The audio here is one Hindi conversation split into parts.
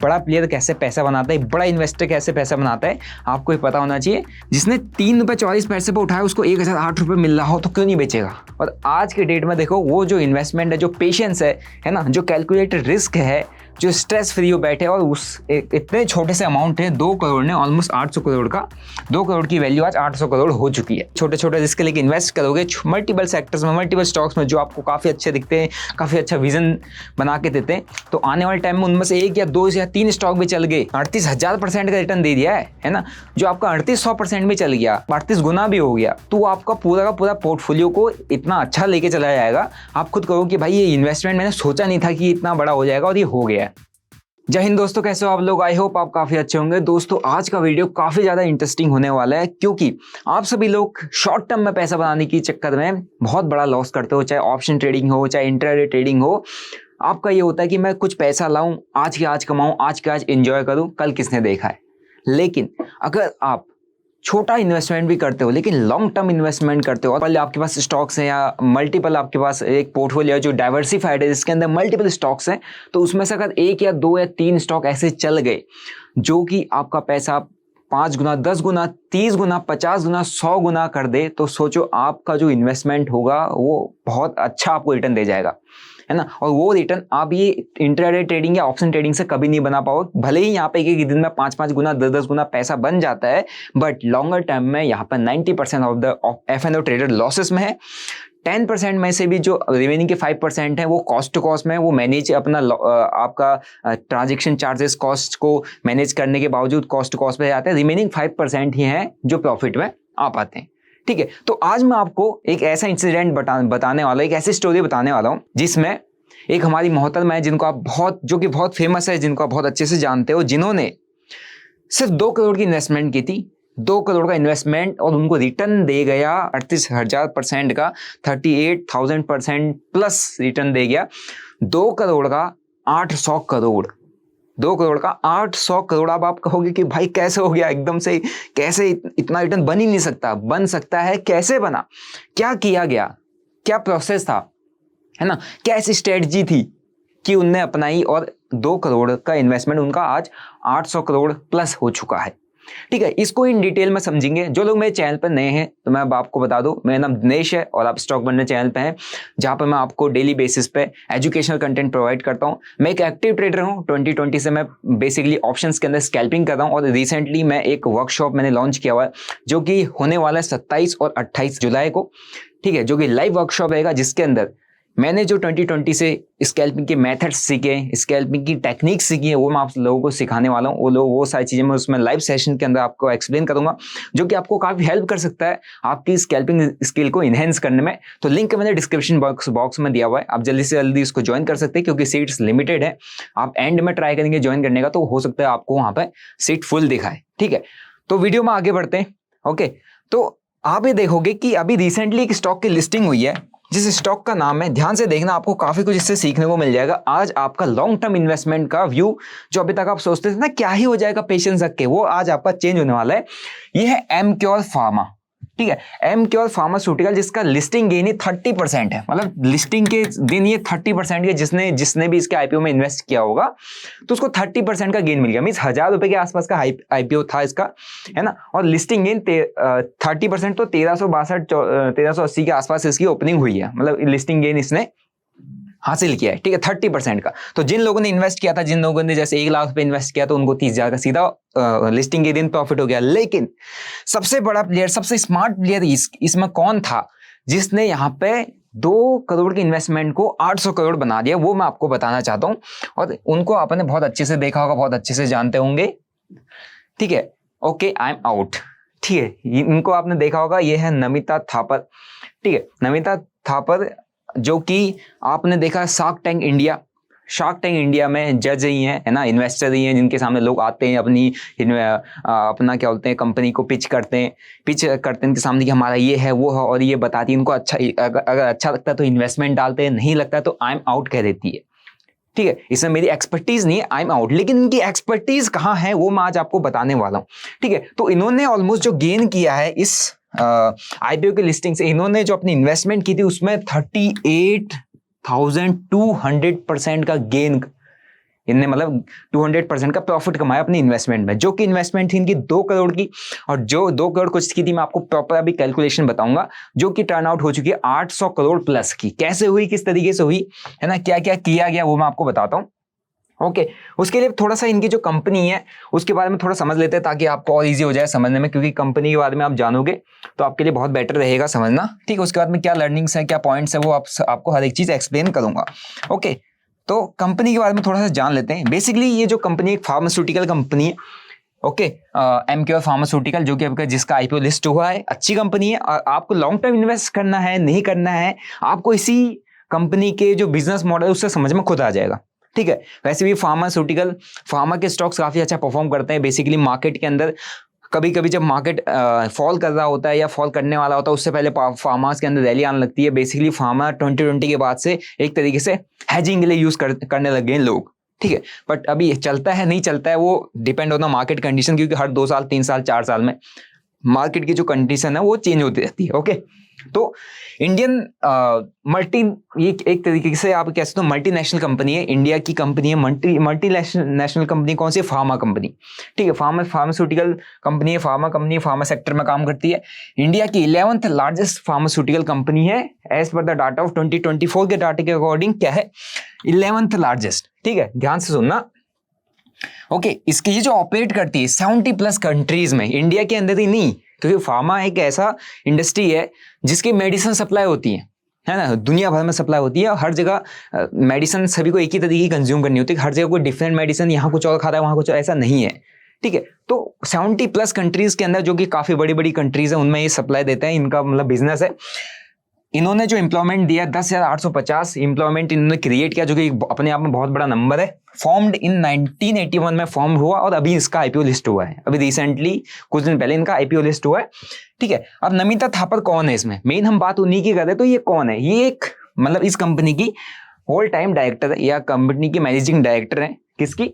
बड़ा प्लेयर कैसे पैसा बनाता है, बड़ा इन्वेस्टर कैसे पैसा बनाता है, आपको ये पता होना चाहिए। जिसने ₹3.44 पे उठाया उसको ₹1008 मिल रहा हो तो क्यों नहीं बेचेगा। और आज के डेट में देखो, वो जो इन्वेस्टमेंट है, जो पेशेंस है ना, जो कैलकुलेटेड रिस्क है, जो स्ट्रेस फ्री हो बैठे, और उस इतने छोटे से अमाउंट है 2 करोड़ ने, ऑलमोस्ट 800 करोड़ का, 2 करोड़ की वैल्यू आज 800 करोड़ हो चुकी है। छोटे छोटे रिस्क लेके इन्वेस्ट करोगे मल्टीपल सेक्टर्स में, मल्टीपल स्टॉक्स में, जो आपको काफ़ी अच्छे दिखते हैं, काफ़ी अच्छा विजन बना के देते हैं, तो आने वाले टाइम में उनमें से 1 या 2 या 3 स्टॉक भी चल गए, 38,000% का रिटर्न दे दिया है ना, जो आपका 3800% भी चल गया, 38 गुना भी हो गया, तो आपका पूरा का पूरा पोर्टफोलियो को इतना अच्छा लेके चला जाएगा। आप खुद कहो कि भाई ये इन्वेस्टमेंट मैंने सोचा नहीं था कि इतना बड़ा हो जाएगा, और ये हो गया है। जय हिंद दोस्तों, कैसे हो आप लोग। आई होप आप काफ़ी अच्छे होंगे। दोस्तों आज का वीडियो काफ़ी ज़्यादा इंटरेस्टिंग होने वाला है, क्योंकि आप सभी लोग शॉर्ट टर्म में पैसा बनाने के चक्कर में बहुत बड़ा लॉस करते हो, चाहे ऑप्शन ट्रेडिंग हो, चाहे इंट्राडे ट्रेडिंग हो। आपका ये होता है कि मैं कुछ पैसा लाऊं, आज के आज कमाऊं, आज के आज एंजॉय करूं, कल किसने देखा है। लेकिन अगर आप छोटा इन्वेस्टमेंट भी करते हो लेकिन लॉन्ग टर्म इन्वेस्टमेंट करते हो, पहले आपके पास स्टॉक्स हैं या मल्टीपल, आपके पास एक पोर्टफोलियो है जो डाइवर्सिफाइड है, जिसके अंदर मल्टीपल स्टॉक्स हैं, तो उसमें से अगर 1 या 2 या 3 स्टॉक ऐसे चल गए जो कि आपका पैसा 5 गुना, 10 गुना, 30 गुना, 50 गुना, 100 गुना कर दे, तो सोचो आपका जो इन्वेस्टमेंट होगा वो बहुत अच्छा आपको रिटर्न दे जाएगा, है ना। और वो रिटर्न आप ये इंट्राडे ट्रेडिंग या ऑप्शन ट्रेडिंग से कभी नहीं बना पाओगे। भले ही यहाँ पे एक दिन में 5-5 गुना, 10-10 गुना पैसा बन जाता है, बट लॉन्गर टर्म में यहाँ पर 90% of the F&O trader losses में है। 10% में से भी जो रिमेनिंग के 5% है वो कॉस्ट टू कॉस्ट में है, वो मैनेज अपना आपका ट्रांजेक्शन चार्जेस कॉस्ट को मैनेज करने के बावजूद कॉस्ट टू कॉस्ट पे जाते हैं। रिमेनिंग 5% ही है जो प्रॉफिट में आ पाते हैं। ठीक है, तो आज मैं आपको एक ऐसा इंसिडेंट बताने वाला हूं, एक ऐसी स्टोरी बताने वाला हूं जिसमें एक हमारी मोहतरमा है, जिनको आप बहुत, जो कि बहुत फेमस है, जिनको आप बहुत अच्छे से जानते हो, जिन्होंने सिर्फ 2 करोड़ की इन्वेस्टमेंट की थी। 2 करोड़ का इन्वेस्टमेंट और उनको रिटर्न दे गया 38,000% का, 38,000% प्लस रिटर्न दे गया। 2 करोड़ का 800 करोड़, 2 करोड़ का 800 करोड़। अब आप कहोगे कि भाई कैसे हो गया एकदम से, कैसे इतना रिटर्न बन ही नहीं सकता। बन सकता है, कैसे बना, क्या किया गया, क्या प्रोसेस था, है ना, क्या ऐसी स्ट्रेटजी थी कि उनने अपनाई, और 2 करोड़ का इन्वेस्टमेंट उनका आज 800 करोड़ प्लस हो चुका है। ठीक है, इसको इन डिटेल में समझेंगे। जो लोग मेरे चैनल पर नए हैं तो मैं अब आपको बता दूं, मेरा नाम दिनेश है और आप स्टॉक बनने चैनल पे हैं, जहां पर मैं आपको डेली बेसिस पे एजुकेशनल कंटेंट प्रोवाइड करता हूं। मैं एक एक्टिव ट्रेडर हूं। 2020 से मैं बेसिकली ऑप्शंस के अंदर स्कैल्पिंग कर रहा हूं, और रिसेंटली मैं एक वर्कशॉप मैंने लॉन्च किया हुआ है जो कि होने वाला है 27 और 28 जुलाई को। ठीक है, जो कि लाइव वर्कशॉप रहेगा, जिसके अंदर मैंने जो 2020 से स्कैल्पिंग के मेथड्स सीखे, स्कैल्पिंग की टेक्निक सीखी है, वो मैं आप लोगों को सिखाने वाला हूँ। वो सारी चीज़ें मैं उसमें लाइव सेशन के अंदर आपको एक्सप्लेन करूंगा, जो कि आपको काफ़ी हेल्प कर सकता है आपकी स्कैल्पिंग स्किल को इन्हेंस करने में। तो लिंक मैंने डिस्क्रिप्शन बॉक्स में दिया हुआ है, आप जल्दी से जल्दी इसको ज्वाइन कर सकते हैं, क्योंकि सीट्स लिमिटेड है। आप एंड में ट्राई करेंगे ज्वाइन करने का, तो हो सकता है आपको वहाँ पर सीट फुल दिखाए। ठीक है, तो वीडियो में आगे बढ़ते हैं। ओके, तो आप ये देखोगे कि अभी रिसेंटली एक स्टॉक की लिस्टिंग हुई है, जिस स्टॉक का नाम है, ध्यान से देखना, आपको काफी कुछ इससे सीखने को मिल जाएगा। आज आपका लॉन्ग टर्म इन्वेस्टमेंट का व्यू, जो अभी तक आप सोचते थे ना क्या ही हो जाएगा पेशेंस रख के, वो आज आपका चेंज होने वाला है। ये है एमक्योर फार्मा। ठीक है, एमक्योर फार्मास्यूटिकल, जिसका लिस्टिंग गेन ही 30% है। मतलब लिस्टिंग के दिन ये 30% के, जिसने भी इसके आईपीओ में इन्वेस्ट किया होगा तो उसको 30% का गेन मिल गया। मींस ₹1000 के आसपास का आईपीओ था इसका, है ना। और लिस्टिंग गेन 30%, तो 1380 के आसपास इसकी ओपनिंग हुई है। मतलब लिस्टिंग गेन इसने हासिल किया है। ठीक है, 30% का। तो जिन लोगों ने इन्वेस्ट किया था, जिन लोगों ने जैसे 1 लाख पे इन्वेस्ट किया, तो उनको 30,000 का सीधा लिस्टिंग के दिन प्रॉफिट हो गया। लेकिन सबसे बड़ा प्लेयर, सबसे स्मार्ट प्लेयर इसमें कौन था, जिसने यहाँ पे 2 करोड़ की इन्वेस्टमेंट को 800 करोड़ बना दिया, वो मैं आपको बताना चाहता हूँ। और उनको आपने बहुत अच्छे से देखा होगा, बहुत अच्छे से जानते होंगे। ठीक है, ओके, आई एम आउट। ठीक है, इनको आपने देखा होगा, ये है नमिता थापर। ठीक है, नमिता थापर, जो कि आपने देखा शार्क टैंक इंडिया में जज ही हैं, है ना, इन्वेस्टर ही हैं, जिनके सामने लोग आते हैं, अपना क्या बोलते हैं, कंपनी को पिच करते हैं इनके सामने कि हमारा ये है वो है, और ये बताती है इनको। अच्छा, अगर अच्छा लगता है तो इन्वेस्टमेंट डालते हैं, नहीं लगता है तो आई एम आउट कह देती है। ठीक है, इसमें मेरी एक्सपर्टीज नहीं है, आई एम आउट। लेकिन इनकी एक्सपर्टीज कहाँ है, वो मैं आज आपको बताने वाला हूँ। ठीक है, तो इन्होंने ऑलमोस्ट जो गेन किया है इस आईपीओ की लिस्टिंग से, इन्होंने जो अपनी इन्वेस्टमेंट की थी उसमें 38,200% का गेन इनने मतलब 200% का प्रॉफिट कमाया अपनी इन्वेस्टमेंट में, जो कि इन्वेस्टमेंट थी इनकी 2 करोड़ की, और जो 2 करोड़ कुछ की थी मैं आपको प्रॉपर अभी कैलकुलेशन बताऊंगा, जो कि टर्न आउट हो चुकी है 800 करोड़ प्लस की। कैसे हुई, किस तरीके से हुई, है ना, क्या क्या किया गया वो मैं आपको बताता हूँ। ओके उसके लिए थोड़ा सा इनकी जो कंपनी है उसके बारे में थोड़ा समझ लेते हैं, ताकि आपको और इजी हो जाए समझने में, क्योंकि कंपनी के बारे में आप जानोगे तो आपके लिए बहुत बेटर रहेगा समझना। ठीक है, उसके बाद में क्या लर्निंग्स है, क्या पॉइंट्स है, वो आपको हर एक चीज एक्सप्लेन करूंगा। ओके तो कंपनी के बारे में थोड़ा सा जान लेते हैं। बेसिकली ये जो कंपनी एक फार्मास्यूटिकल कंपनी है। ओके एमक्योर फार्मास्यूटिकल, जो कि आपका जिसका आईपीओ लिस्ट हुआ है, अच्छी कंपनी है। और आपको लॉन्ग टर्म इन्वेस्ट करना है नहीं करना है, आपको इसी कंपनी के जो बिजनेस मॉडल है उससे समझ में खुद आ जाएगा। ठीक है, वैसे भी फार्मा के स्टॉक्स काफी अच्छा परफॉर्म करते हैं बेसिकली मार्केट के अंदर। कभी कभी जब मार्केट फॉल कर रहा होता है या फॉल करने वाला होता है, उससे पहले फार्मास के अंदर रैली आने लगती है। बेसिकली फार्मा 2020 के बाद से एक तरीके से हेजिंग के लिए यूज करने लग गए लोग। ठीक है, बट अभी चलता है नहीं चलता है वो डिपेंड होता है मार्केट कंडीशन, क्योंकि हर 2 साल 3 साल 4 साल में मार्केट की जो कंडीशन है वो चेंज होती रहती है। ओके तो इंडियन ये एक तरीके से आप कह सकते हो मल्टीनेशनल कंपनी है, इंडिया की कंपनी है। मल्टीनेशनल कंपनी कौन सी? Pharma company. ठीक है, फार्मास्यूटिकल कंपनी है, फार्मा सेक्टर में काम करती है। इंडिया की 11th लार्जेस्ट फार्मास्यूटिकल कंपनी है as per the data of 2024 के डाटा के अकॉर्डिंग। क्या है? 11th largest. ठीक है, ध्यान से सुनना। ओके इसकी ये जो ऑपरेट करती है 70+ कंट्रीज में, इंडिया के अंदर ही नहीं, क्योंकि फार्मा एक ऐसा इंडस्ट्री है जिसकी मेडिसिन सप्लाई होती है ना, दुनिया भर में सप्लाई होती है। हर जगह मेडिसिन सभी को एक ही तरीके की कंज्यूम करनी होती है, हर जगह कोई डिफरेंट मेडिसिन, यहाँ कुछ और खा रहा है वहाँ कुछ, ऐसा नहीं है। ठीक है, तो 70+ कंट्रीज के अंदर, जो कि काफी बड़ी बड़ी कंट्रीज है, उनमें ये सप्लाई देते हैं, इनका मतलब बिजनेस है। इन्होंने जो एम्प्लॉयमेंट दिया 10,850 एम्प्लॉयमेंट इन्होंने क्रिएट किया, जो कि अपने आप में बहुत बड़ा नंबर है। फॉर्म्ड इन 1981 में फॉर्म हुआ और अभी इसका आईपीओ लिस्ट हुआ है, अभी रिसेंटली कुछ दिन पहले इनका आईपीओ लिस्ट हुआ है। ठीक है, अब नमिता थापर कौन है इसमें? मेन हम बात उन्हीं की कर रहे हैं, तो ये कौन है? ये एक मतलब इस कंपनी की होल टाइम डायरेक्टर है, या कंपनी की मैनेजिंग डायरेक्टर है। किसकी?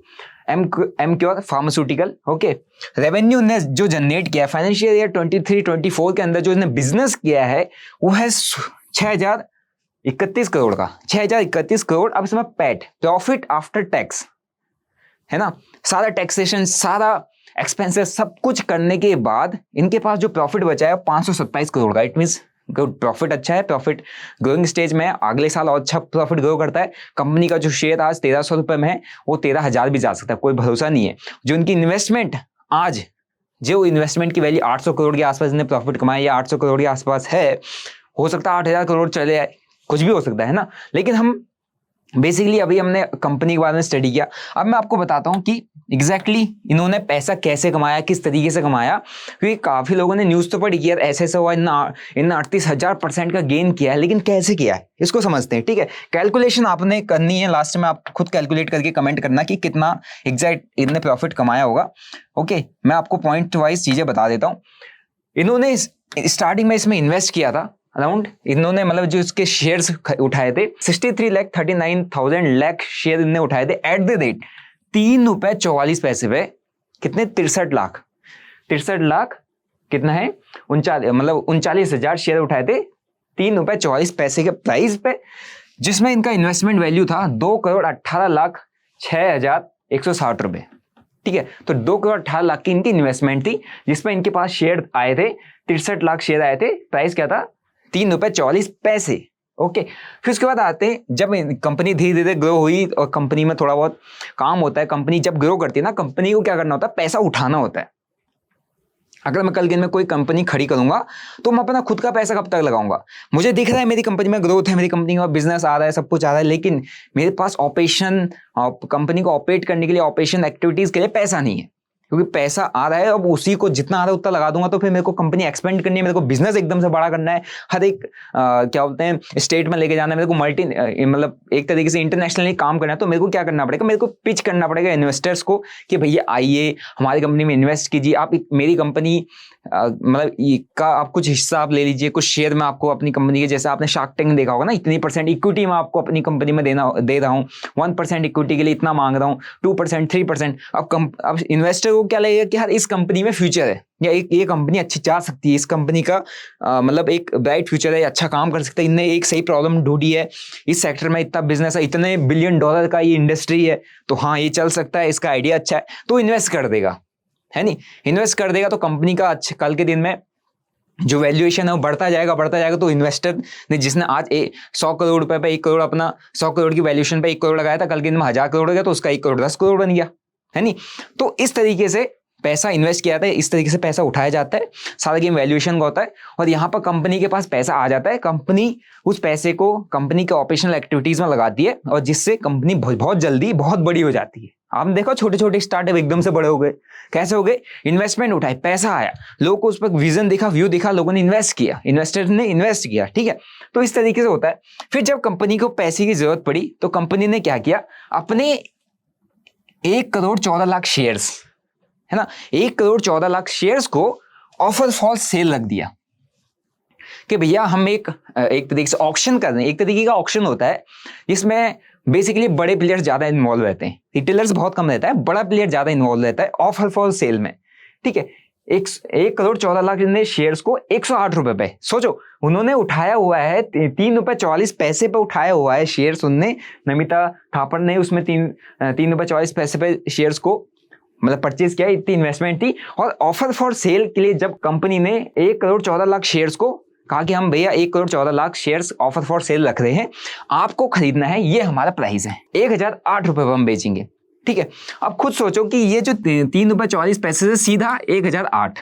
एमक्योर फार्मास्यूटिकल। ओके रेवेन्यू ने जो जनरेट किया फाइनेंशियल ईयर 23-24 के अंदर, जो इसने बिजनेस किया है वो है 6,031 करोड़ का, 6,031 करोड़। अब इसमें पैट, प्रॉफिट आफ्टर टैक्स, है ना, सारा टैक्सेशन, सारा एक्सपेंसेस सब कुछ करने के बाद इनके पास जो प्रॉफिट बचा है 527 करोड़ का। इट मीन्स प्रॉफिट अच्छा है, प्रॉफिट ग्रोइंग स्टेज में है, अगले साल और अच्छा प्रॉफिट ग्रो करता है। कंपनी का जो शेयर आज 1,300 रुपए में है, वो 13,000 भी जा सकता है, कोई भरोसा नहीं है। जो इनकी इन्वेस्टमेंट आज, जो इन्वेस्टमेंट की वैल्यू 800 करोड़ के आसपास इन्हें प्रॉफिट कमाया, या 800 करोड़ के आसपास है, हो सकता है 8,000 करोड़ चले आए, कुछ भी हो सकता है ना। लेकिन हम बेसिकली अभी हमने कंपनी के बारे में स्टडी किया। अब मैं आपको बताता हूं कि एग्जैक्टली इन्होंने पैसा कैसे कमाया, किस तरीके से कमाया, क्योंकि काफी लोगों ने न्यूज तो पढ़ी कि यार ऐसे हुआ, इन 38,000% का गेन किया है, लेकिन कैसे किया है इसको समझते हैं। ठीक है, कैलकुलेशन आपने करनी है, लास्ट में आप खुद कैलकुलेट करके कमेंट करना कि कितना एग्जैक्ट इन्होंने प्रॉफिट कमाया होगा। ओके मैं आपको पॉइंट वाइज चीजें बता देता हूँ। इन्होंने स्टार्टिंग में इसमें इन्वेस्ट किया था अराउंड, इन्होंने मतलब जो इसके शेयर्स उठाए थे 63,39,000 लाख शेयर इन्होंने उठाए थे एट द रेट ₹3.44 पे। कितने? 63 लाख, 63 लाख कितना है? 39,000 शेयर उठाए थे ₹3.44 के प्राइस पे, जिसमें इनका इन्वेस्टमेंट वैल्यू था 2,18,06,160 रुपए। ठीक है, तो 2,18,00,000 की इनकी इन्वेस्टमेंट थी, जिसमें इनके पास शेयर आए थे 63 लाख शेयर आए थे। प्राइस क्या था? ₹3.44। ओके फिर उसके बाद आते हैं, जब कंपनी धीरे धीरे ग्रो हुई और कंपनी में थोड़ा बहुत काम होता है, कंपनी जब ग्रो करती है ना, कंपनी को क्या करना होता है? पैसा उठाना होता है। अगर मैं कल दिन में कोई कंपनी खड़ी करूंगा तो मैं अपना खुद का पैसा कब तक लगाऊंगा? मुझे दिख रहा है मेरी कंपनी में ग्रोथ है, मेरी कंपनी का बिजनेस आ रहा है, सब कुछ आ रहा है, लेकिन मेरे पास ऑपरेशन, कंपनी को ऑपरेट करने के लिए, ऑपरेशन एक्टिविटीज के लिए पैसा नहीं है। क्योंकि पैसा आ रहा है, अब उसी को जितना आ रहा है उतना लगा दूंगा, तो फिर मेरे को कंपनी एक्सपेंड करनी है, मेरे को बिजनेस एकदम से बड़ा करना है, हर एक क्या बोलते हैं स्टेट में लेके जाना है, मेरे को मतलब एक तरीके से इंटरनेशनली काम करना है। तो मेरे को क्या करना पड़ेगा? मेरे को पिच करना पड़ेगा इन्वेस्टर्स को कि भैया आइए हमारी कंपनी में इन्वेस्ट कीजिए, आप मेरी कंपनी मतलब का आप कुछ हिस्सा आप ले लीजिए, कुछ शेयर में आपको अपनी कंपनी के, जैसे आपने शार्क टैंक देखा होगा ना, इतनी % इक्विटी में आपको अपनी कंपनी में दे रहा हूँ, 1% इक्विटी के लिए इतना मांग रहा हूँ, 2%, 3%। अब इन्वेस्टर लोगों को क्या लगेगा कि यार इस कंपनी में फ्यूचर है, या ये कंपनी अच्छी जा सकती है, इस कंपनी का मतलब एक ब्राइट फ्यूचर है, अच्छा काम कर सकता है, इनने एक सही प्रॉब्लम ढूंढी है, इस सेक्टर में इतना बिजनेस है, इतने $1 बिलियन का ये इंडस्ट्री है, तो हाँ ये चल सकता है, इसका आइडिया अच्छा है, तो इन्वेस्ट कर देगा, है नहीं, इन्वेस्ट कर देगा तो कंपनी का अच्छा कल के दिन में जो वैल्यूएशन है वो बढ़ता जाएगा। तो इन्वेस्टर ने जिसने आज 100 करोड़ रुपए पे 1 करोड़ अपना 100 करोड़ की वैल्यूएशन पे 1 करोड़ लगाया था, कल के दिन में 1000 करोड़ हो गया, तो उसका 1 करोड़ 10 करोड़ बन गया, है नहीं। तो इस तरीके से पैसा इन्वेस्ट किया जाता है, इस तरीके से पैसा उठाया जाता है, सारा गेम वैल्यूएशन का होता है, और यहाँ पर कंपनी के पास पैसा आ जाता है, कंपनी उस पैसे को कंपनी के ऑपरेशनल एक्टिविटीज में लगाती है, और जिससे कंपनी बहुत जल्दी बहुत बड़ी हो जाती है। आपने देखो छोटे छोटे स्टार्टअप एकदम से बड़े हो गए, कैसे हो गए? इन्वेस्टमेंट उठाई, पैसा आया, लोगों को उस पर विजन दिखा, व्यू दिखा, लोगों ने इन्वेस्ट किया, इन्वेस्टर ने इन्वेस्ट किया, ठीक है। तो इस तरीके से होता है। फिर जब कंपनी को पैसे की जरूरत पड़ी तो कंपनी ने क्या किया, अपने 1,14,00,000 शेयर्स, है ना, 1,14,00,000 शेयर्स को ऑफर फॉर सेल रख दिया कि भैया हम एक तरीके से ऑक्शन कर रहे हैं। एक तरीके का ऑक्शन होता है जिसमें बेसिकली बड़े प्लेयर्स ज्यादा इन्वॉल्व रहते हैं, रिटेलर्स बहुत कम रहता है, बड़ा प्लेयर ज्यादा इन्वॉल्व रहता है ऑफर फॉर सेल में, ठीक है। 1,14,00,000 ने शेयर्स को 108 रुपए पे, सोचो उन्होंने उठाया हुआ है 3 रुपए 44 पैसे पे उठाया हुआ है शेयर्स, उनने नमिता थापर ने उसमें 3 रुपए 44 पैसे पे शेयर्स को मतलब परचेज किया, इतनी इन्वेस्टमेंट थी। और ऑफर फॉर सेल के लिए जब कंपनी ने 1,14,00,000 शेयर्स को कहा कि हम भैया 1,14,00,000 शेयर्स ऑफर फॉर सेल रख रहे हैं, आपको खरीदना है, ये हमारा प्राइस है, 1,008 रुपए पर हम बेचेंगे, ठीक है। अब खुद सोचो कि ये जो 3 रुपए 44 पैसे से सीधा 1,008।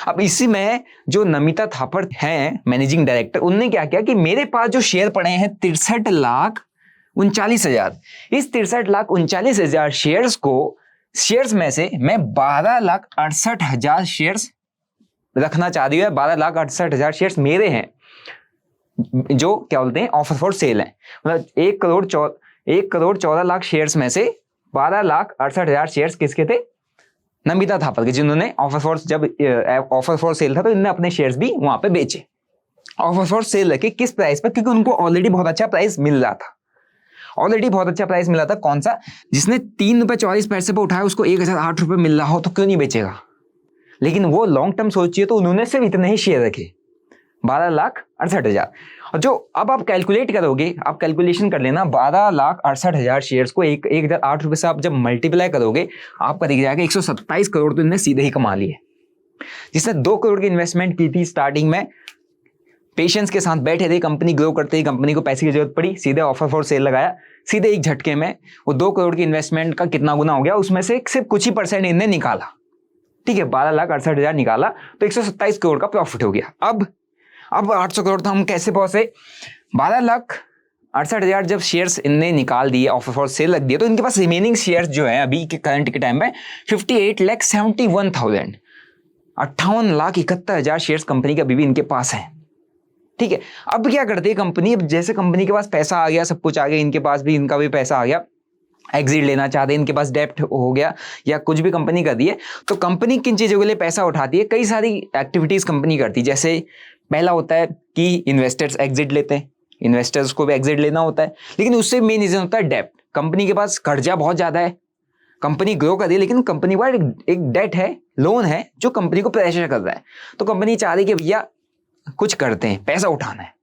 अब इसी में जो नमिता थापर हैं मैनेजिंग डायरेक्टर, उनने क्या किया कि मेरे पास जो शेयर पड़े हैं 63,39,000, इस 63,39,000 शेयर्स में से मैं 12,68,000 शेयर्स रखना चाह रही है। 12,68,000 शेयर्स मेरे हैं, जो क्या बोलते हैं ऑफर फॉर सेल है। मतलब 1,14,00,000 शेयर्स में से 12,68,000 शेयर्स किसके थे? नमिता थापर के, जिन्होंने ऑफर फॉर, जब ऑफर फॉर सेल था तो इन्होंने अपने शेयर्स भी वहां पे बेचे ऑफर फॉर सेल रखे। किस प्राइस पर? क्योंकि उनको ऑलरेडी बहुत अच्छा प्राइस मिल रहा था, ऑलरेडी बहुत अच्छा प्राइस मिला था। कौन सा? जिसने 3 रुपए 44 पैसे पर उठाया उसको 1,008 रुपए मिल रहा हो तो क्यों नहीं बेचेगा। लेकिन वो लॉन्ग टर्म सोचिए तो उन्होंने सिर्फ इतने ही शेयर रखे, 12,68,000। और जो अब आप कैलकुलेट करोगे, आप कैलकुलेशन कर लेना, 12,68,000 शेयर्स को 1,008 रुपए से आप जब मल्टीप्लाई करोगे आपका दिख जाएगा 127 करोड़ तो इन्हें सीधे ही कमा लिए। जिसने 2 करोड़ की इन्वेस्टमेंट की थी स्टार्टिंग में, पेशेंस के साथ बैठे थे, कंपनी ग्रो करते ही कंपनी को पैसे की जरूरत पड़ी, सीधे ऑफर फॉर सेल लगाया, सीधे एक झटके में वो 2 करोड़ की इन्वेस्टमेंट का कितना गुना हो गया, उसमें से सिर्फ कुछ ही परसेंट इन्हें निकाला, ठीक है, 12,68,000 निकाला तो 127 करोड़ का प्रॉफिट हो गया। अब 800 करोड़ था, हम कैसे पहुंचे? 12,68,000 जब शेयर्स इनने निकाल दिए, ऑफर फॉर सेल रख दिए, तो इनके पास रिमेनिंग शेयर्स जो है अभी के करंट के टाइम में 58,71,000, 58,71,000 शेयर्स कंपनी के अभी भी इनके पास है, ठीक है। अब क्या करती है कंपनी, अब जैसे कंपनी के पास पैसा आ गया, सब कुछ आ गया, इनके पास भी, इनका भी पैसा आ गया, एग्जिट लेना चाहते हैं, इनके पास डेप्ट हो गया या कुछ भी कंपनी कर दी है, तो कंपनी किन चीजों के लिए पैसा उठाती है? कई सारी एक्टिविटीज कंपनी करती है। जैसे पहला होता है कि इन्वेस्टर्स एग्जिट लेते हैं, इन्वेस्टर्स को भी एग्जिट लेना होता है, लेकिन उससे मेन रीजन होता है डेप्ट। कंपनी के पास कर्जा बहुत ज्यादा है, कंपनी ग्रो कर रही है, लेकिन कंपनी के पास एक डेट है, लोन है जो कंपनी को प्रेशर कर रहा है, तो कंपनी चाह रही है कि भैया कुछ करते हैं, पैसा उठाना है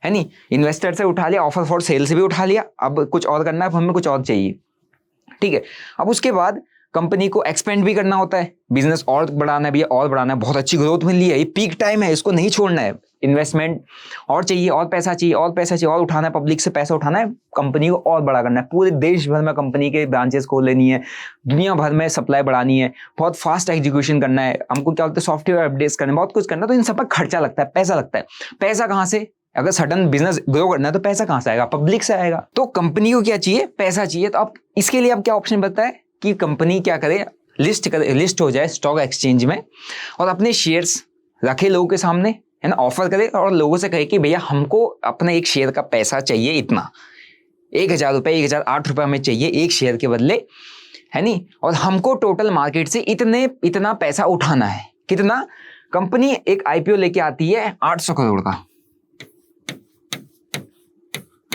नहीं, इन्वेस्टर से उठा लिया, ऑफर फॉर सेल से भी उठा लिया, अब कुछ और करना है, अब हमें कुछ और चाहिए, ठीक है। अब उसके बाद कंपनी को एक्सपेंड भी करना होता है, बिजनेस और बढ़ाना है भैया, और बढ़ाना है, बहुत अच्छी ग्रोथ मिली है, ये पीक टाइम है, इसको नहीं छोड़ना है, इन्वेस्टमेंट और चाहिए, और पैसा चाहिए, और पैसा चाहिए, और उठाना है, पब्लिक से पैसा उठाना है, कंपनी को और बड़ा करना है, पूरे देश भर में कंपनी के ब्रांचेस खोल लेनी है, दुनिया भर में सप्लाई बढ़ानी है, बहुत फास्ट एग्जीक्यूशन करना है, हमको क्या बोलते हैं सॉफ्टवेयर अपडेट्स करना है, बहुत कुछ करना है, तो इन सब पर खर्चा लगता है, पैसा लगता है। पैसा कहाँ से? अगर सडन बिजनेस ग्रो करना है तो पैसा कहां से आएगा? पब्लिक से आएगा। तो कंपनी को क्या चाहिए? पैसा चाहिए। तो अब इसके लिए अब क्या ऑप्शन बनता है कि कंपनी क्या करे, लिस्ट हो जाए स्टॉक एक्सचेंज में और अपने शेयर्स रखे लोगों के सामने, है ना, ऑफर करे और लोगों से कहे कि भैया हमको अपने एक शेयर का पैसा चाहिए इतना, 1,000 रुपए 1,008 रुपए हमें चाहिए एक शेयर के बदले, है नहीं, और हमको टोटल मार्केट से इतना पैसा उठाना है। कितना? कंपनी एक आईपीओ लेके आती है 800 करोड़ का,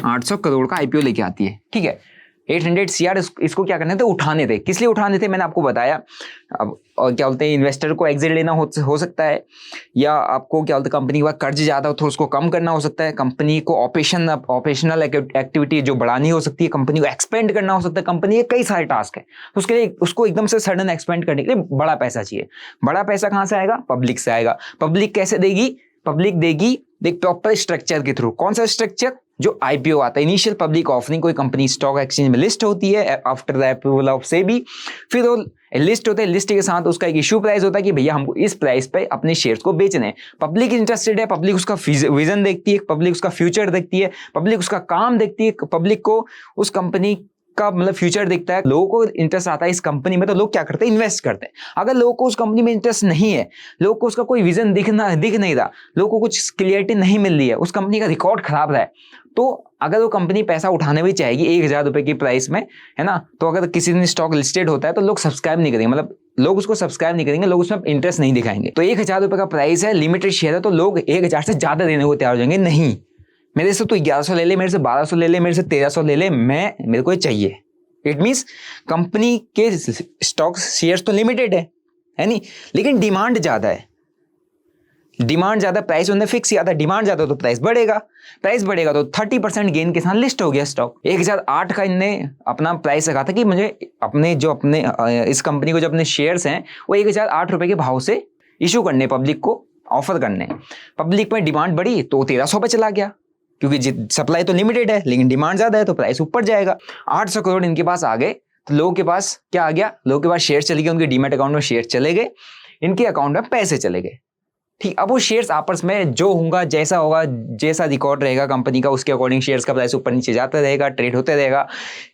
800 करोड़ का आईपीओ लेके आती है, ठीक है। 800 CR इसको क्या करने थे, उठाने थे। किस लिए उठाने थे मैंने आपको बताया। अब और क्या बोलते हैं, इन्वेस्टर को एग्जिट लेना हो सकता है, या आपको क्या बोलते हैं कंपनी के पास कर्ज ज़्यादा हो तो उसको कम करना हो सकता है, कंपनी को ऑपरेशनल एक्टिविटी जो बढ़ानी हो सकती है, कंपनी को एक्सपेंड करना हो सकता है। कंपनी के कई सारे टास्क हैं, तो उसके लिए उसको एकदम से सडन एक्सपेंड करने के लिए बड़ा पैसा चाहिए। बड़ा पैसा कहाँ से आएगा, पब्लिक से आएगा। पब्लिक कैसे देगी, पब्लिक देगी एक प्रॉपर स्ट्रक्चर के थ्रू। कौन सा स्ट्रक्चर, जो आईपीओ आता है, इनिशियल पब्लिक ऑफरिंग। कोई कंपनी स्टॉक एक्सचेंज में लिस्ट होती है after the approval of SEBI, फिर वो लिस्ट होता है, लिस्ट के साथ उसका एक इशू प्राइस होता है कि भैया हमको इस प्राइस पे अपने शेयर्स को बेचने हैं। पब्लिक इंटरेस्टेड है, पब्लिक उसका विजन देखती है, पब्लिक उसका फ्यूचर देखती है, पब्लिक उसका काम देखती है, पब्लिक को उस कंपनी का मतलब फ्यूचर दिखता है। लोगों को इंटरेस्ट आता है इस कंपनी में, तो लोग क्या करते हैं, इन्वेस्ट करते हैं। अगर लोगों को उस कंपनी में इंटरेस्ट नहीं है, लोगों को उसका कोई विजन दिख नहीं रहा, लोगों को कुछ क्लियरिटी नहीं मिल रही है, उस कंपनी का रिकॉर्ड खराब रहा है, तो अगर वो कंपनी पैसा उठाने भी चाहेगी 1000 रुपए की प्राइस में, है ना, तो अगर किसी दिन स्टॉक लिस्टेड होता है तो लोग सब्सक्राइब नहीं करेंगे, मतलब लोग उसको सब्सक्राइब नहीं करेंगे, लोग उसमें इंटरेस्ट नहीं दिखाएंगे। तो 1000 रुपए का प्राइस है, लिमिटेड शेयर है, तो लोग 1000 से ज्यादा देने को तैयार हो जाएंगे। नहीं, मेरे से तो 1100 ले ले, मेरे से 1200 ले ले, मेरे से 1300 ले ले, मेरे को चाहिए। इट मीन्स कंपनी के स्टॉक शेयर्स तो लिमिटेड है नहीं, लेकिन डिमांड ज्यादा है। डिमांड ज्यादा, प्राइस उन्हें फिक्स किया था, डिमांड ज्यादा तो प्राइस बढ़ेगा, प्राइस बढ़ेगा तो 30% गेन के साथ लिस्ट हो गया स्टॉक। 1008 का इनने अपना प्राइस रखा था कि मुझे अपने इस कंपनी को जो अपने शेयर्स हैं वो 1008 रुपए के भाव से इशू करने, पब्लिक को ऑफर करने। पब्लिक में डिमांड बढ़ी तो 1300 पे चला गया, क्योंकि सप्लाई तो लिमिटेड है लेकिन डिमांड ज्यादा है तो प्राइस ऊपर जाएगा। 800 करोड़ इनके पास आ गए, तो लोगों के पास क्या आ गया, लोगों के पास शेयर चले गए, उनके डीमैट अकाउंट में शेयर चले गए, इनके अकाउंट में पैसे चले गए। ठीक, अब वो शेयर्स आपस में जो होगा, जैसा होगा, जैसा रिकॉर्ड रहेगा कंपनी का, उसके अकॉर्डिंग शेयर्स का प्राइस ऊपर नीचे जाता रहेगा, ट्रेड होते रहेगा,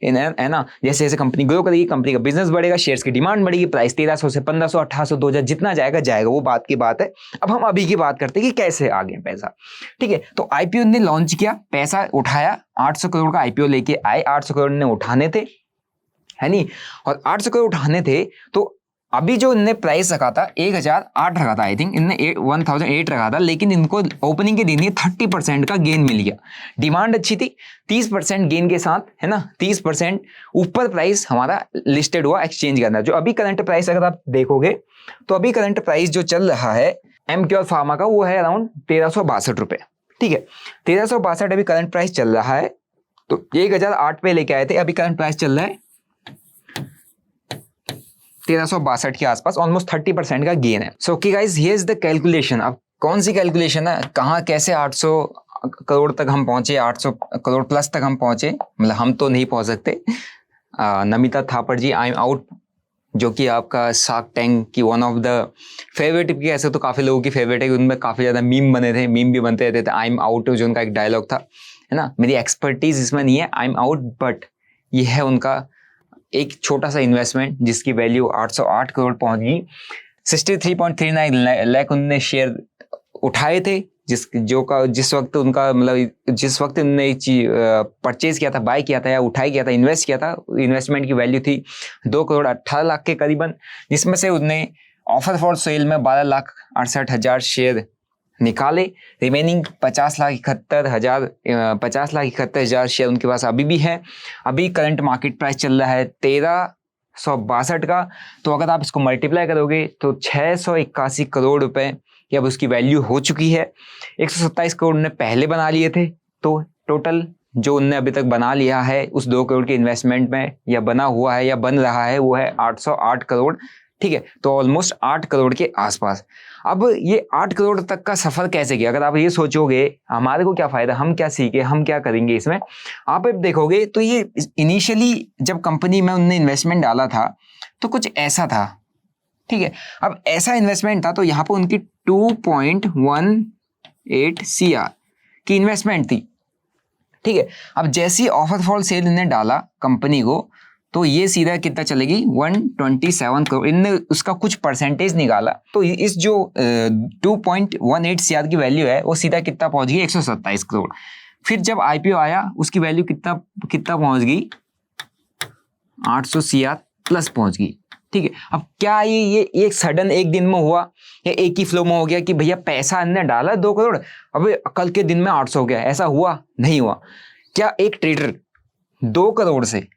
है ना। जैसे जैसे कंपनी ग्रो करेगी, कंपनी का बिजनेस बढ़ेगा, शेयर्स की डिमांड बढ़ेगी, प्राइस 1300 से 1500, 1800, 2000 जितना जाएगा जाएगा, वो बात की बात है। अब हम अभी की बात करते हैं कि कैसे आ गया पैसा। ठीक है, तो आईपीओ ने लॉन्च किया, पैसा उठाया, 800 करोड़ का आईपीओ लेके आए, 800 करोड़ ने उठाने थे, है नहीं, और 800 करोड़ उठाने थे। तो अभी जो इनने प्राइस रखा था 1008 रखा था, आई थिंक इनने 1008 रखा था, लेकिन इनको ओपनिंग के दिन ही 30% का गेन मिल गया। डिमांड अच्छी थी, 30% गेन के साथ, है ना, 30% ऊपर प्राइस हमारा लिस्टेड हुआ एक्सचेंज करना। जो अभी करंट प्राइस अगर आप देखोगे तो अभी करंट प्राइस जो चल रहा है एमक्यूआर फार्मा का, वो है अराउंड 1362 रुपए। ठीक है, 1362 अभी करंट प्राइस चल रहा है। तो 1008 पे लेके आए थे, अभी करंट प्राइस चल रहा है 1362 के आसपास, ऑलमोस्ट 30% का गेन है। So okay guys, here is the calculation. अब कौन सी कैलकुलेशन है, कहाँ कैसे 800 करोड़ तक हम पहुंचे, 800 करोड़ प्लस तक हम पहुंचे, मतलब हम तो नहीं पहुंच सकते। नमिता थापर जी, आई एम आउट, जो कि आपका शार्क टैंक की वन ऑफ द फेवरेट की, ऐसे तो काफी लोगों की फेवरेट है, उनमें काफी ज्यादा मीम बने थे, मीम भी बनते रहते थे। आई एम आउट जो उनका एक डायलॉग था, है ना। मेरी एक्सपर्टीज इसमें नहीं है, आई एम आउट, बट ये है उनका एक छोटा सा इन्वेस्टमेंट जिसकी वैल्यू 808 करोड़ पहुंच गई। 63.39 लाख उन्होंने शेयर उठाए थे, जिस वक्त उनका मतलब जिस वक्त उन्होंने परचेज किया था, बाय किया था या उठाई किया था, इन्वेस्ट किया था, इन्वेस्टमेंट की वैल्यू थी 2 करोड़ 18 लाख के करीबन, जिसमें से उन्होंने ऑफर फॉर सेल में 12,68,000 शेयर निकाले। रिमेनिंग 50,71,000 शेयर उनके पास अभी भी है। अभी करंट मार्केट प्राइस चल रहा है 1362 का, तो अगर आप इसको मल्टीप्लाई करोगे तो 681 करोड़ रुपए की अब उसकी वैल्यू हो चुकी है। 127 करोड़ ने पहले बना लिए थे, तो टोटल जो उनने अभी तक बना लिया है उस 2 करोड़ के इन्वेस्टमेंट में, या बना हुआ है या बन रहा है, वो है 808 करोड़। ठीक है, तो ऑलमोस्ट 8 करोड़ के आसपास। अब ये 8 करोड़ तक का सफर कैसे किया, अगर आप ये सोचोगे हमारे को क्या फायदा, हम क्या सीखे, हम क्या करेंगे इसमें, आप देखोगे तो ये इनिशियली जब कंपनी में उन्होंने इन्वेस्टमेंट डाला था तो कुछ ऐसा था। ठीक है, अब ऐसा इन्वेस्टमेंट था, तो यहाँ पर उनकी 2.18 CR की इन्वेस्टमेंट थी। ठीक है, अब जैसी ऑफर फॉर सेल इन्होंने डाला कंपनी को, तो ये सीधा कितना चलेगी 127 करोड़, इनने उसका कुछ परसेंटेज निकाला, तो इस जो 2.18 CR की वैल्यू है वो सीधा कितना पहुंच गई 127 करोड़। फिर जब आईपीओ आया उसकी वैल्यू कितना पहुंच गई 800 CR प्लस पहुंच गई। ठीक है, अब क्या ये एक सडन एक दिन में हुआ या एक ही फ्लो में हो गया कि भैया पैसा हमने डाला 2 करोड़, अब कल के दिन में 800 हो गया, ऐसा हुआ नहीं हुआ। क्या एक ट्रेडर 2 करोड़ से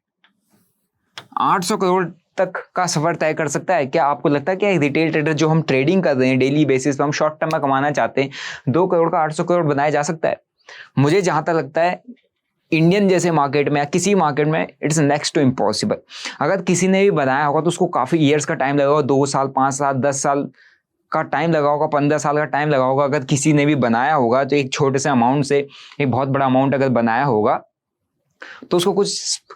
800 करोड़ तक का सफर तय कर सकता है क्या? आपको लगता है कि एक रिटेल ट्रेडर जो हम ट्रेडिंग कर रहे हैं डेली बेसिस पे, हम शॉर्ट टर्म में कमाना चाहते हैं, 2 करोड़ का 800 करोड़ बनाया जा सकता है? मुझे जहां तक लगता है इंडियन जैसे मार्केट में या किसी मार्केट में इट्स नेक्स्ट टू इम्पॉसिबल। अगर किसी ने भी बनाया होगा तो उसको काफी ईयर्स का टाइम लगा होगा, 2 साल 5 साल 10 साल का टाइम लगा होगा, 15 साल का टाइम लगा होगा। अगर किसी ने भी बनाया होगा तो एक छोटे से अमाउंट से एक बहुत बड़ा अमाउंट अगर बनाया होगा तो उसको कुछ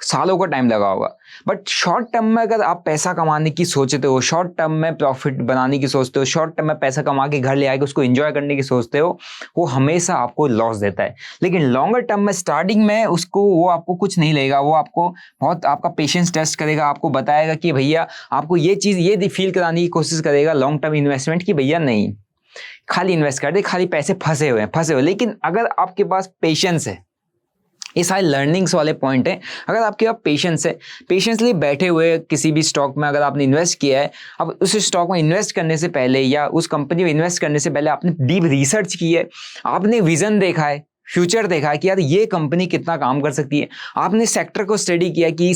सालों का टाइम लगा होगा। बट शॉर्ट टर्म में अगर आप पैसा कमाने की सोचते हो, शॉर्ट टर्म में प्रॉफिट बनाने की सोचते हो, शॉर्ट टर्म में पैसा कमा के घर ले आके उसको एंजॉय करने की सोचते हो, वो हमेशा आपको लॉस देता है। लेकिन लॉन्गर टर्म में स्टार्टिंग में उसको वो आपको कुछ नहीं लेगा, वो आपको बहुत आपका पेशेंस टेस्ट करेगा, आपको बताएगा कि भैया आपको ये चीज़ ये फील कराने की कोशिश करेगा लॉन्ग टर्म इन्वेस्टमेंट की भैया नहीं खाली इन्वेस्ट कर दे, खाली पैसे फंसे हुए। लेकिन अगर आपके पास पेशेंस है, ये सारे लर्निंग्स वाले पॉइंट हैं, अगर आपके पास पेशेंस है, पेशेंसली बैठे हुए किसी भी स्टॉक में अगर आपने इन्वेस्ट किया है, अब उस स्टॉक में इन्वेस्ट करने से पहले या उस कंपनी में इन्वेस्ट करने से पहले आपने डीप रिसर्च की है, आपने विजन देखा है, फ्यूचर देखा है कि यार ये कंपनी कितना काम कर सकती है, आपने सेक्टर को स्टडी किया कि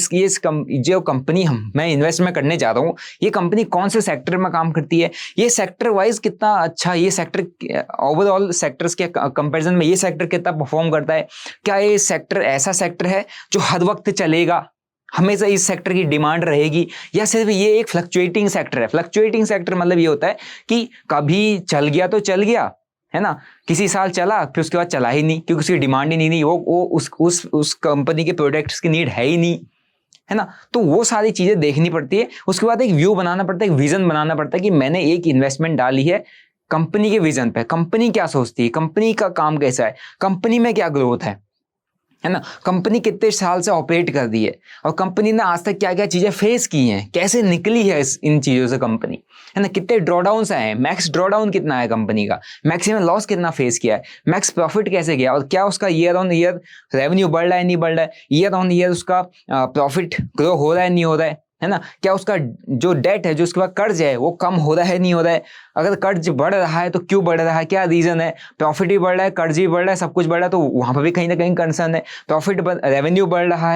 जो कंपनी मैं इन्वेस्ट में करने जा रहा हूँ, ये कंपनी कौन से सेक्टर में काम करती है, ये सेक्टर वाइज कितना अच्छा, ये सेक्टर ओवरऑल सेक्टर्स के कंपैरिजन में ये सेक्टर कितना परफॉर्म करता है, क्या ये सेक्टर ऐसा सेक्टर है जो हर वक्त चलेगा, हमेशा इस सेक्टर की डिमांड रहेगी, या सिर्फ ये एक फ्लक्चुएटिंग सेक्टर है। फ्लक्चुएटिंग सेक्टर मतलब ये होता है कि कभी चल गया तो चल गया, है ना, किसी साल चला फिर उसके बाद चला ही नहीं क्योंकि उसकी डिमांड ही नहीं, वो उस कंपनी के प्रोडक्ट्स की नीड है ही नहीं, है ना। तो वो सारी चीजें देखनी पड़ती है। उसके बाद एक व्यू बनाना पड़ता है, एक विजन बनाना पड़ता है कि मैंने एक इन्वेस्टमेंट डाली है कंपनी के विजन पे, कंपनी क्या सोचती है, कंपनी का काम कैसा है, कंपनी में क्या ग्रोथ है ना, कंपनी कितने साल से ऑपरेट कर दी है और कंपनी ने आज तक क्या क्या चीजें फेस की हैं, कैसे निकली है इन चीजों से कंपनी, है ना, कितने ड्रॉडाउन आए हैं, मैक्स ड्रॉडाउन कितना है कंपनी का, मैक्सिमम लॉस कितना फेस किया है, मैक्स प्रॉफिट कैसे किया, और क्या उसका ईयर ऑन ईयर रेवेन्यू बढ़ रहा है नहीं बढ़ रहा है, ईयर ऑन ईयर उसका प्रॉफिट ग्रो हो रहा है नहीं हो रहा है ना, क्या उसका जो डेट है, जो उसके बाद कर्ज है वो कम हो रहा है नहीं हो रहा है, अगर कर्ज बढ़ रहा है तो क्यों बढ़ रहा है, क्या रीजन है, प्रॉफिट भी बढ़ रहा है, कर्ज भी बढ़ रहा है, सब कुछ बढ़ रहा है, तो वहां पर भी कहीं ना कहीं कंसर्न है। प्रॉफिट रेवेन्यू बढ़ रहा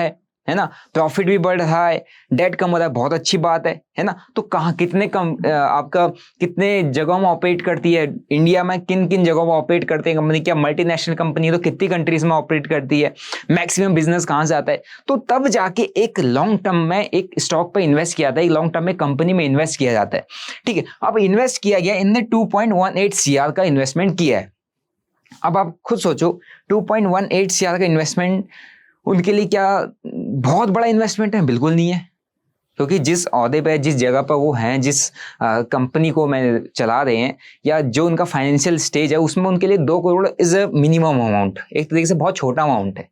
है ना, प्रॉफिट भी बढ़ रहा है, डेट कम हो रहा है, बहुत अच्छी बात है ना। तो कहाँ कितने आपका कितने जगहों में ऑपरेट करती है, इंडिया में किन किन जगहों में ऑपरेट करते हैं कंपनी, क्या मल्टीनेशनल कंपनी है तो कितनी कंट्रीज में ऑपरेट करती है, मैक्सिमम बिजनेस कहाँ से आता है, तो तब जाके एक लॉन्ग टर्म में एक स्टॉक पर इन्वेस्ट किया जाता है, एक लॉन्ग टर्म में कंपनी में इन्वेस्ट किया जाता है। ठीक है, अब इन्वेस्ट किया गया, इनने 2.18 CR का इन्वेस्टमेंट किया है। अब आप खुद सोचो 2.18 CR का इन्वेस्टमेंट उनके लिए क्या बहुत बड़ा इन्वेस्टमेंट है? बिल्कुल नहीं है, क्योंकि जिस औहदे पे, जिस जगह पर वो हैं, जिस कंपनी को मैं चला रहे हैं, या जो उनका फाइनेंशियल स्टेज है, उसमें उनके लिए 2 crore is a minimum amount, एक तरीके से बहुत छोटा अमाउंट है।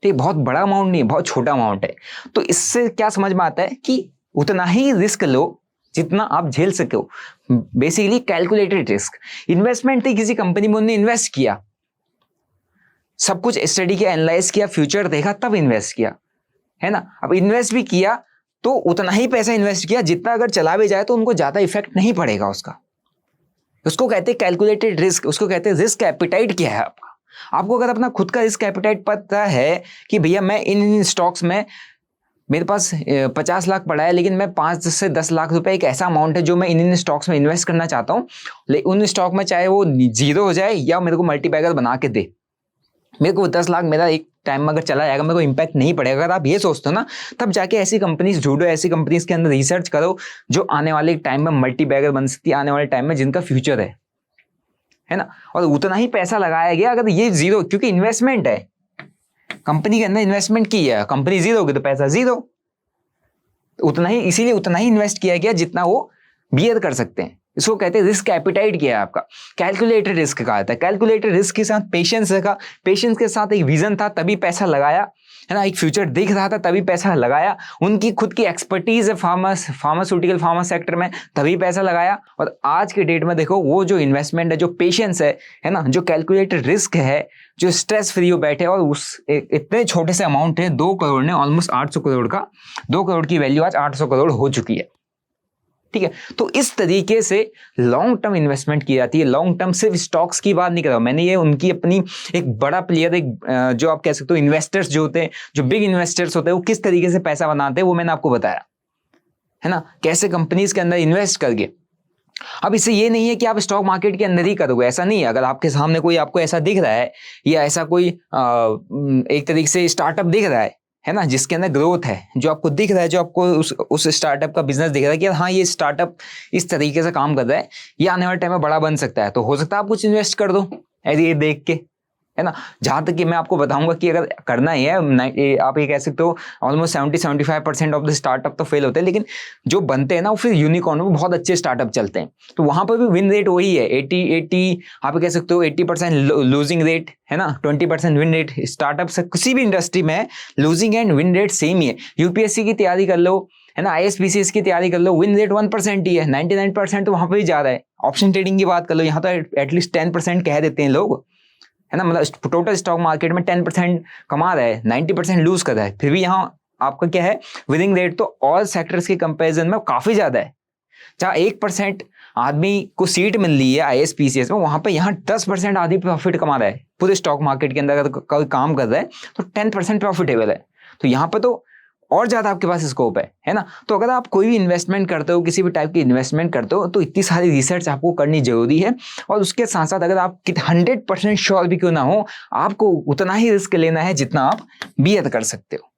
ठीक, बहुत बड़ा अमाउंट नहीं, बहुत छोटा अमाउंट है। तो इससे क्या समझ में आता है कि उतना ही रिस्क लो जितना आप झेल सके हो, बेसिकली कैलकुलेटेड रिस्क। इन्वेस्टमेंट थी, किसी कंपनी में उन्होंने इन्वेस्ट किया, सब कुछ स्टडी किया, एनालाइज किया, फ्यूचर देखा, तब इन्वेस्ट किया, है ना। अब इन्वेस्ट भी किया तो उतना ही पैसा इन्वेस्ट किया जितना अगर चला भी जाए तो उनको ज्यादा इफेक्ट नहीं पड़ेगा उसका। उसको कहते हैं कैलकुलेटेड रिस्क, उसको कहते हैं रिस्क एपिटाइट क्या है आपका। आपको अगर अपना खुद का रिस्क एपिटाइट पता है कि भैया मैं इन स्टॉक्स में, मेरे पास 50 लाख पड़ा है, लेकिन मैं 5 से 10 लाख रुपए एक ऐसा अमाउंट है जो मैं इन स्टॉक्स में इन्वेस्ट करना चाहता हूँ, उन स्टॉक में चाहे वो जीरो हो जाए या मेरे को मल्टीबैगर बना के दे, मेरे को 10 लाख मेरा एक टाइम में अगर चला जाएगा, मेरे को इम्पैक्ट नहीं पड़ेगा। अगर आप ये सोचते हो ना, तब जाके ऐसी कंपनीज ढूंढो, ऐसी कंपनीज के अंदर रिसर्च करो जो आने वाले टाइम में मल्टीबैगर बन सकती है, आने वाले टाइम में जिनका फ्यूचर है ना। और उतना ही पैसा लगाया गया, अगर ये जीरो, क्योंकि इन्वेस्टमेंट है, कंपनी के अंदर इन्वेस्टमेंट की है, कंपनी जीरो होगी तो पैसा जीरो, उतना ही, इसीलिए उतना ही इन्वेस्ट किया गया जितना वो बियर कर सकते हैं। इसको कहते हैं रिस्क एपिटाइट किया है आपका, कैलकुलेटेड रिस्क कहा जाता है। कैलकुलेटेड रिस्क के साथ पेशेंस रखा, पेशेंस के साथ एक विजन था तभी पैसा लगाया, है ना, एक फ्यूचर दिख रहा था तभी पैसा लगाया, उनकी खुद की एक्सपर्टीज है फार्मास्यूटिकल फार्मा सेक्टर में, तभी पैसा लगाया। और आज के डेट में देखो वो जो इन्वेस्टमेंट है, जो पेशेंस है ना, जो कैलकुलेटेड रिस्क है, जो स्ट्रेस फ्री हो बैठे, और उस इतने छोटे से अमाउंट है 2 करोड़ ने ऑलमोस्ट 800 करोड़ का, 2 करोड़ की वैल्यू आज 800 करोड़ हो चुकी है। ठीक है। तो इस तरीके से लॉन्ग टर्म इन्वेस्टमेंट की जाती है। लॉन्ग टर्म सिर्फ स्टॉक्स की बात नहीं कर रहा हूं मैंने, ये उनकी अपनी एक बड़ा प्लेयर, एक जो आप कह सकते हो इन्वेस्टर्स जो होते हैं, जो बिग इन्वेस्टर्स होते हैं, वो किस तरीके से पैसा बनाते हैं वो मैंने आपको बताया है ना, कैसे कंपनीज के अंदर इन्वेस्ट करके। अब इससे ये नहीं है कि आप स्टॉक मार्केट के अंदर ही करोगे, ऐसा नहीं है। अगर आपके सामने कोई आपको ऐसा दिख रहा है या ऐसा कोई एक तरीके से स्टार्टअप दिख रहा है ना, जिसके अंदर ग्रोथ है, जो आपको दिख रहा है, जो आपको उस स्टार्टअप का बिजनेस दिख रहा है कि हाँ ये स्टार्टअप इस तरीके से काम कर रहा है, ये आने वाले टाइम में बड़ा बन सकता है, तो हो सकता है आप कुछ इन्वेस्ट कर दो ऐसे ये देख के, है ना। जहां तक कि मैं आपको बताऊंगा कि अगर करना ही है, आप ये कह सकते हो ऑलमोस्ट 70-75% ऑफ द स्टार्टअप तो फेल होते हैं, लेकिन जो बनते हैं ना वो फिर यूनिकॉर्न में बहुत अच्छे स्टार्टअप चलते हैं। तो वहां पर भी विन रेट वही है 80 आप कह सकते हो 80% लूजिंग रेट है ना, 20% विन रेट। स्टार्टअप से किसी भी इंडस्ट्री में losing and win rate same ही है। यूपीएससी की तैयारी कर लो है ना, आईएसपीसीएस की तैयारी कर लो, विन रेट 1% ही है, 99% तो वहां पर ही जा रहा है। ऑप्शन ट्रेडिंग की बात कर लो, यहाँ तो एटलीस्ट 10% कह देते हैं लोग, है ना, मतलब टोटल स्टॉक मार्केट में 10% कमा रहा है, 90% लूज कर रहा है, फिर भी यहाँ आपका क्या है विनिंग रेट तो ऑल सेक्टर्स के कंपैरिजन में काफी ज्यादा है। जहाँ 1% आदमी को सीट मिल रही है आईएसपीसीएस में, वहां पे यहाँ 10% आदमी प्रॉफिट कमा रहा है। पूरे स्टॉक मार्केट के अंदर अगर कोई काम कर रहा है तो 10% प्रॉफिटेबल है, तो यहाँ पे तो और ज्यादा आपके पास स्कोप है ना। तो अगर आप कोई भी इन्वेस्टमेंट करते हो, किसी भी टाइप की इन्वेस्टमेंट करते हो, तो इतनी सारी रिसर्च आपको करनी जरूरी है। और उसके साथ साथ अगर आप 100% श्योर भी क्यों ना हो, आपको उतना ही रिस्क लेना है जितना आप बियर कर सकते हो,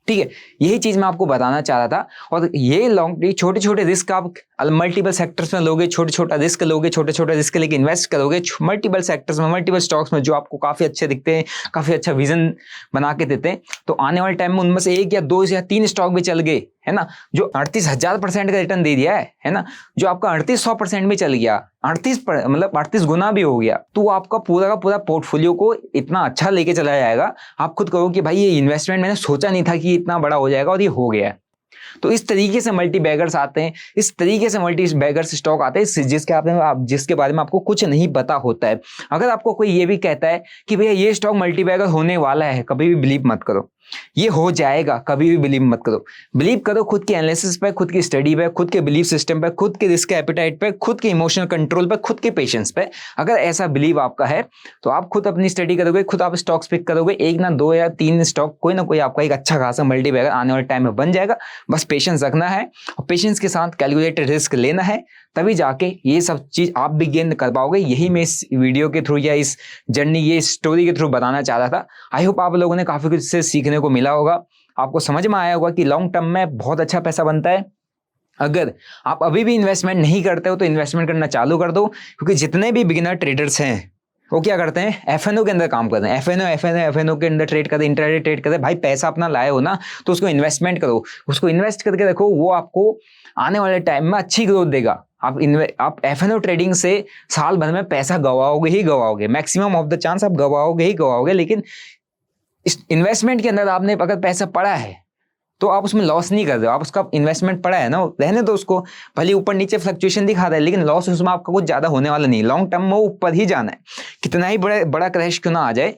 ठीक है। यही चीज मैं आपको बताना चाह रहा था। और ये छोटे छोटे रिस्क आप मल्टीपल सेक्टर्स में लोगे, छोटे छोटा रिस्क लोगे, छोटे छोटे रिस्क लेके इन्वेस्ट करोगे मल्टीपल सेक्टर्स में, मल्टीपल स्टॉक्स में, जो आपको काफी अच्छे दिखते हैं, काफी अच्छा विजन बना के देते हैं, तो आने वाले टाइम में उनमें से 1 या 2 या 3 स्टॉक भी चल गए, है ना, जो 38,000% का रिटर्न दे दिया है ना, जो आपका 3800% में चल गया, 38 गुना भी हो गया, तो आपका पूरा का पूरा पोर्टफोलियो को इतना अच्छा लेके चला जाएगा। आप खुद कहो कि भाई ये इन्वेस्टमेंट मैंने सोचा नहीं था कि इतना बड़ा हो जाएगा, और ये हो गया है। तो इस तरीके से मल्टी बैगर्स आते हैं, इस तरीके से मल्टी बैगर्स स्टॉक आते हैं जिसके बारे में आपको कुछ नहीं पता होता है। अगर आपको कोई ये भी कहता है कि भैया ये स्टॉक मल्टी बैगर होने वाला है, कभी भी बिलीव मत करो, ये हो जाएगा, कभी भी बिलीव मत करो। बिलीव करो खुद के एनालिसिस पे, खुद की स्टडी पे, खुद के बिलीफ सिस्टम पे, खुद के रिस्क एपेटाइट पे, खुद के इमोशनल कंट्रोल पे, खुद के पेशेंस पे। अगर ऐसा बिलीव आपका है तो आप खुद अपनी स्टडी करोगे, खुद आप स्टॉक्स पिक करोगे, 1 ना 2 या 3 स्टॉक कोई ना कोई आपका एक अच्छा खासा मल्टी बैगर आने वाले टाइम में बन जाएगा। बस पेशेंस रखना है और पेशेंस के साथ कैलकुलेटेड रिस्क लेना है, तभी जाके ये सब चीज आप भी गेन कर पाओगे। यही मैं इस वीडियो के थ्रू या इस जर्नी, ये स्टोरी के थ्रू बताना चाह रहा था। आई होप आप लोगों ने काफी कुछ से सीखने को मिला होगा, आपको समझ में आया होगा कि लॉन्ग टर्म में बहुत अच्छा पैसा बनता है। अगर आप अभी भी इन्वेस्टमेंट नहीं करते हो तो इन्वेस्टमेंट करना चालू कर दो, क्योंकि जितने भी बिगिनर ट्रेडर्स हैं वो क्या करते हैं, एफएनओ के अंदर काम करते हैं, एफएनओ के अंदर ट्रेड करते हैं, इंट्राडे ट्रेड करते हैं। भाई पैसा अपना लाए हो ना, तो उसको इन्वेस्टमेंट करो, उसको इन्वेस्ट करके देखो, वो आपको आने वाले टाइम में अच्छी ग्रोथ देगा। आप एफएनओ ट्रेडिंग से साल भर में पैसा गवाओगे ही गवाओगे, मैक्सिमम ऑफ द चांस आप गवाओगे ही गवाओगे। लेकिन इन्वेस्टमेंट के अंदर आपने अगर पैसा पड़ा है तो आप उसमें लॉस नहीं कर रहे हो, आप उसका इन्वेस्टमेंट पड़ा है ना, रहने दो उसको, भले ऊपर नीचे फ्लक्चुएशन दिखा रहा है, लेकिन लॉस उसमें आपका कुछ ज्यादा होने वाला नहीं। लॉन्ग टर्म में वो ऊपर ही जाना है, कितना ही बड़ा क्रैश क्यों ना आ जाए,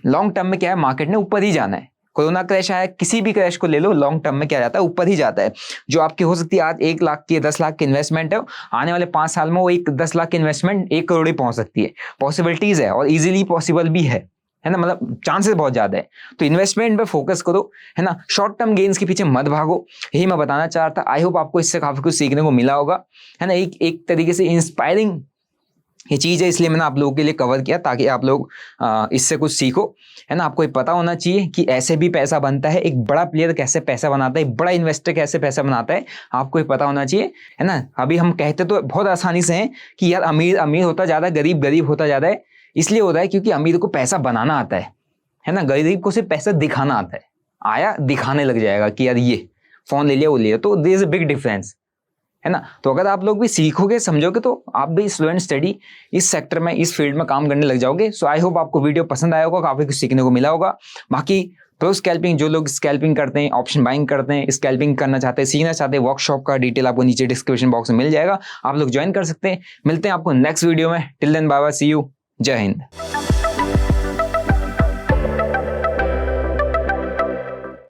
लॉन्ग टर्म में क्या है, मार्केट ने ऊपर ही जाना है। कोरोना क्रैश आया, किसी भी क्रैश को ले लो, लॉन्ग टर्म में क्या जाता है, ऊपर ही जाता है। जो आपकी हो सकती है आज 1 लाख की 10 लाख की इन्वेस्टमेंट है, आने वाले 5 साल में वो 10 लाख की इन्वेस्टमेंट 1 करोड़ ही पहुंच सकती है। पॉसिबिलिटीज है और इजीली पॉसिबल भी है ना, मतलब चांसेस बहुत ज्यादा है। तो इन्वेस्टमेंट पे फोकस करो, है ना, शॉर्ट टर्म गेन्स के पीछे मत भागो, यही मैं बताना चाह रहा था। आई होप आपको इससे काफी कुछ सीखने को मिला होगा, है ना। एक तरीके से इंस्पायरिंग ये चीज है, इसलिए मैंने आप लोगों के लिए कवर किया, ताकि आप लोग इससे कुछ सीखो, है ना। आपको ये पता होना चाहिए कि ऐसे भी पैसा बनता है, एक बड़ा प्लेयर कैसे पैसा बनाता है, एक बड़ा इन्वेस्टर कैसे पैसा बनाता है, आपको ये पता होना चाहिए, है ना। अभी हम कहते तो बहुत आसानी से हैं कि यार अमीर अमीर होता ज्यादा, गरीब गरीब होता ज्यादा है। इसलिए होता है क्योंकि अमीर को पैसा बनाना आता है ना, गरीब को सिर्फ पैसा दिखाना आता है, आया दिखाने लग जाएगा कि यार ये फोन ले लिया वो ले लिया, तो there is a big difference, है ना। तो अगर आप लोग भी सीखोगे समझोगे तो आप भी स्लो एंड स्टडी इस सेक्टर में, इस फील्ड में काम करने लग जाओगे। सो आई होप आपको वीडियो पसंद आया होगा, काफी कुछ सीखने को मिला होगा। बाकी प्रो स्कैल्पिंग, जो लोग स्कैल्पिंग करते हैं, ऑप्शन बाइंग करते हैं, स्कैल्पिंग करना चाहते हैं, सीखना चाहते हैं, वर्कशॉप का डिटेल आपको नीचे डिस्क्रिप्शन बॉक्स में मिल जाएगा, आप लोग ज्वाइन कर सकते हैं। मिलते हैं आपको नेक्स्ट वीडियो में, till then bye bye, see you, जय हिंद।